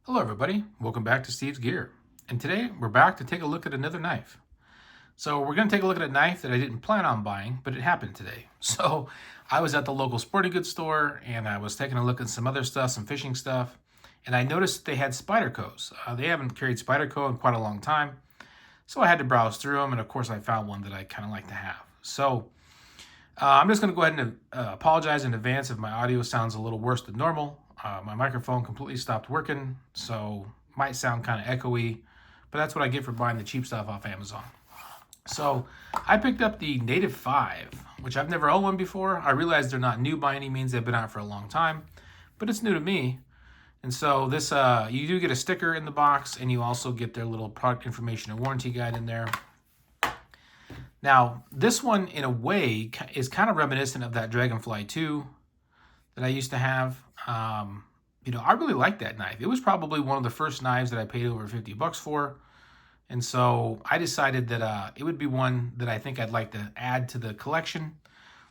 Hello everybody, welcome back to Steve's Gear. And today we're back to take a look at another knife. So we're going to take a look at a knife that I didn't plan on buying, but it happened today. So I was at the local sporting goods store and I was taking a look at some other stuff, some fishing stuff, and I noticed they had Spydercos. They haven't carried Spyderco in quite a long time, so I had to browse through them, and of course I found one that I kind of like to have. So I'm just going to go ahead and apologize in advance if my audio sounds a little worse than normal. My microphone completely stopped working, so might sound kind of echoey, but that's what I get for buying the cheap stuff off Amazon. So I picked up the Native 5, which I've never owned one before. I realize they're not new by any means. They've been out for a long time, but it's new to me. And so this, you do get a sticker in the box, and you also get their little product information and warranty guide in there. Now, this one, in a way, is kind of reminiscent of that Dragonfly 2 that I used to have. I really like that knife. It was probably one of the first knives that I paid over 50 bucks for. And so I decided that it would be one that I think I'd like to add to the collection.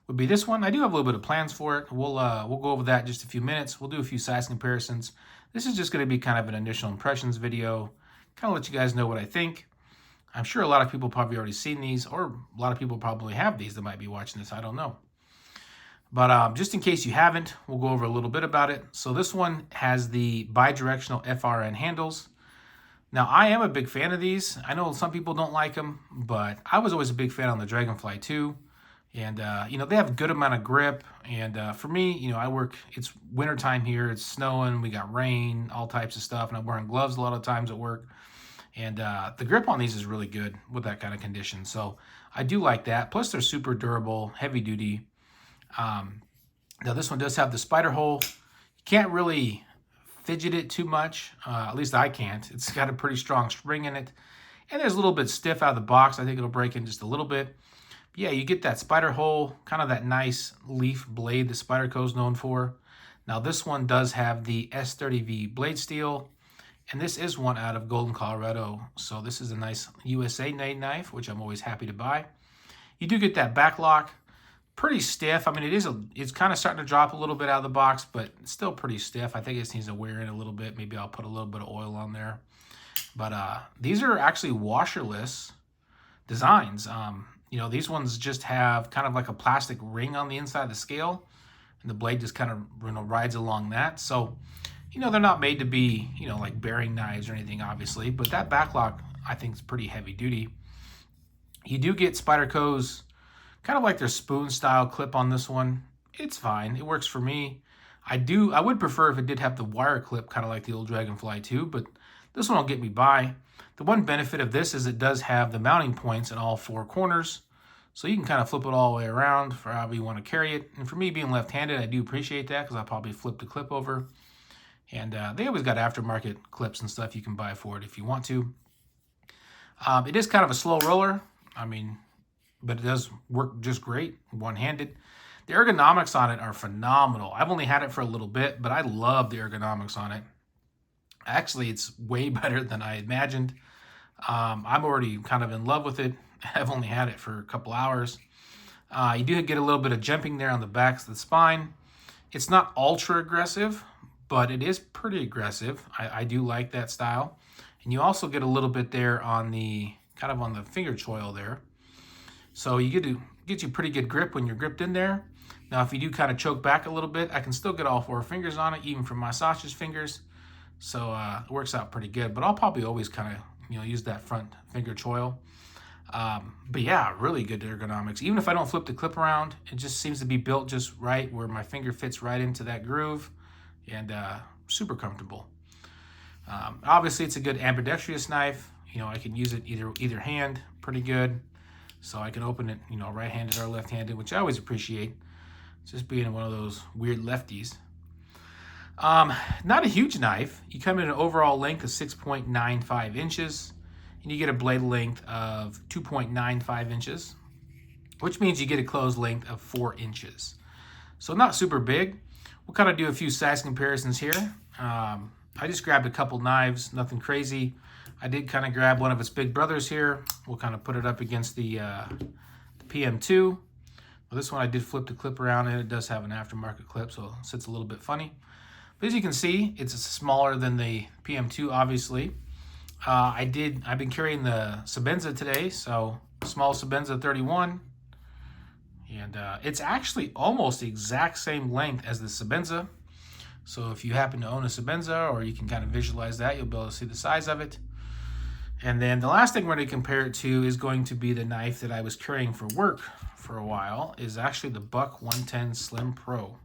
Would be this one. I do have a little bit of plans for it. We'll go over that in just a few minutes. We'll do a few size comparisons. This is just going to be kind of an initial impressions video. Kind of let you guys know what I think. I'm sure a lot of people probably already seen these, or a lot of people probably have these that might be watching this. I don't know. But just in case you haven't, we'll go over a little bit about it. So this one has the bi-directional FRN handles. Now, I am a big fan of these. I know some people don't like them, but I was always a big fan on the Dragonfly 2. And, they have a good amount of grip. And for me, it's wintertime here. It's snowing. We got rain, all types of stuff. And I'm wearing gloves a lot of times at work. And the grip on these is really good with that kind of condition. So I do like that. Plus, they're super durable, heavy duty. Now this one does have the spider hole. You can't really fidget it too much. At least I can't. It's got a pretty strong spring in it. And there's a little bit stiff out of the box. I think it'll break in just a little bit. But yeah, you get that spider hole, kind of that nice leaf blade that Spyderco is known for. Now this one does have the S30V blade steel. And this is one out of Golden, Colorado. So this is a nice USA-made knife, which I'm always happy to buy. You do get that back lock. Pretty stiff. I mean, it's kind of starting to drop a little bit out of the box, but it's still pretty stiff. I think it just needs to wear in a little bit. Maybe I'll put a little bit of oil on there. But these are actually washerless designs. These ones just have kind of like a plastic ring on the inside of the scale, and the blade just kind of rides along that. So, they're not made to be, like bearing knives or anything, obviously, but that backlock, I think, is pretty heavy duty. You do get Spyderco's kind of like their spoon style clip on this one. It's fine. It works for me. I would prefer if it did have the wire clip, kind of like the old Dragonfly 2, but this one will get me by. The one benefit of this is it does have the mounting points in all four corners, so you can kind of flip it all the way around for however you want to carry it. And for me being left-handed, I do appreciate that because I'll probably flip the clip over. And they always got aftermarket clips and stuff you can buy for it if you want to. It is kind of a slow roller. But it does work just great, one-handed. The ergonomics on it are phenomenal. I've only had it for a little bit, but I love the ergonomics on it. Actually, it's way better than I imagined. I'm already kind of in love with it. I've only had it for a couple hours. You do get a little bit of jumping there on the back of the spine. It's not ultra aggressive, but it is pretty aggressive. I do like that style. And you also get a little bit there on the finger choil there. So you get you pretty good grip when you're gripped in there. Now, if you do kind of choke back a little bit, I can still get all four fingers on it, even from my sausage fingers. So it works out pretty good. But I'll probably always kind of use that front finger choil. But yeah, really good ergonomics. Even if I don't flip the clip around, it just seems to be built just right where my finger fits right into that groove, and super comfortable. Obviously, it's a good ambidextrous knife. I can use it either hand pretty good. So I can open it, right-handed or left-handed, which I always appreciate, just being one of those weird lefties. Not a huge knife. You come in an overall length of 6.95 inches, and you get a blade length of 2.95 inches, which means you get a closed length of 4 inches. So not super big. We'll kind of do a few size comparisons here. I just grabbed a couple knives, nothing crazy. I did kind of grab one of its big brothers here. We'll kind of put it up against the PM2. Well, this one I did flip the clip around, and it does have an aftermarket clip, so it sits a little bit funny. But as you can see, it's smaller than the PM2, obviously. I've been carrying the Sabenza today, so small Sabenza 31. And it's actually almost the exact same length as the Sabenza. So if you happen to own a Sabenza, or you can kind of visualize that, you'll be able to see the size of it. And then the last thing we're going to compare it to is going to be the knife that I was carrying for work for a while, is actually the Buck 110 Slim Pro.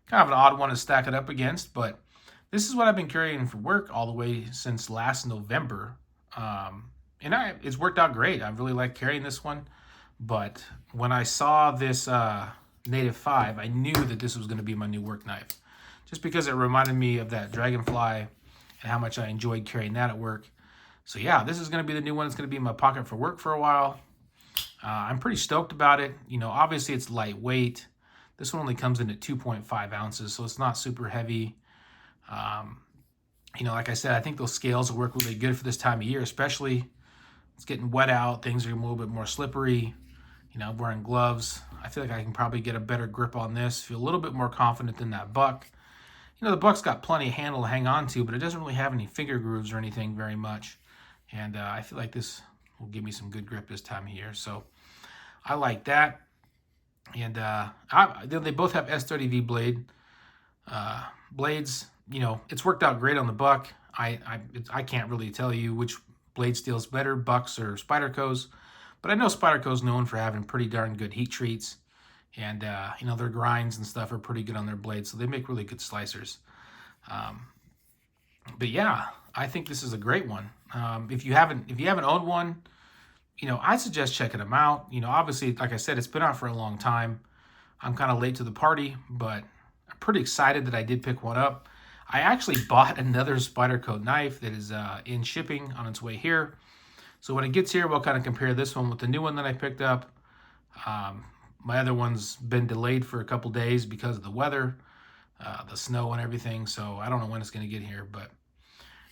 Kind of an odd one to stack it up against, but this is what I've been carrying for work all the way since last November. It's worked out great. I really like carrying this one. But when I saw this Native 5, I knew that this was going to be my new work knife. Just because it reminded me of that Dragonfly and how much I enjoyed carrying that at work. So yeah, this is going to be the new one. It's going to be in my pocket for work for a while. I'm pretty stoked about it. You know, obviously it's lightweight. This one only comes in at 2.5 ounces, so it's not super heavy. You know, like I said, I think those scales will work really good for this time of year, especially it's getting wet out. Things are a little bit more slippery. You know, I'm wearing gloves. I feel like I can probably get a better grip on this, feel a little bit more confident than that Buck. You know, the Buck's got plenty of handle to hang on to, but it doesn't really have any finger grooves or anything very much. And I feel like this will give me some good grip this time of year. So I like that. And they both have S30V blades. You know, it's worked out great on the Buck. I can't really tell you which blade steel's better, Bucks or Spyderco's. But I know Spyderco's known for having pretty darn good heat treats. And, you know, their grinds and stuff are pretty good on their blades. So they make really good slicers. But yeah, I think this is a great one. If you haven't owned one, you know, I suggest checking them out. You know, obviously, like I said, it's been out for a long time. I'm kind of late to the party, but I'm pretty excited that I did pick one up. I actually bought another Spyderco knife that is in shipping on its way here. So when it gets here, we'll kind of compare this one with the new one that I picked up. My other one's been delayed for a couple days because of the weather, the snow and everything. So I don't know when it's going to get here, but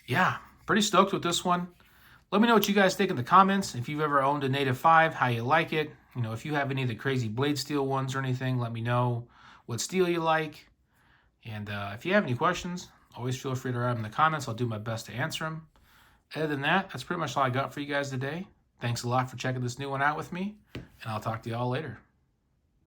yeah, pretty stoked with this one. Let me know what you guys think in the comments. If you've ever owned a Native 5, how you like it. You know, if you have any of the crazy blade steel ones or anything, let me know what steel you like. And if you have any questions, always feel free to write them in the comments. I'll do my best to answer them. Other than that, that's pretty much all I got for you guys today. Thanks a lot for checking this new one out with me, and I'll talk to you all later.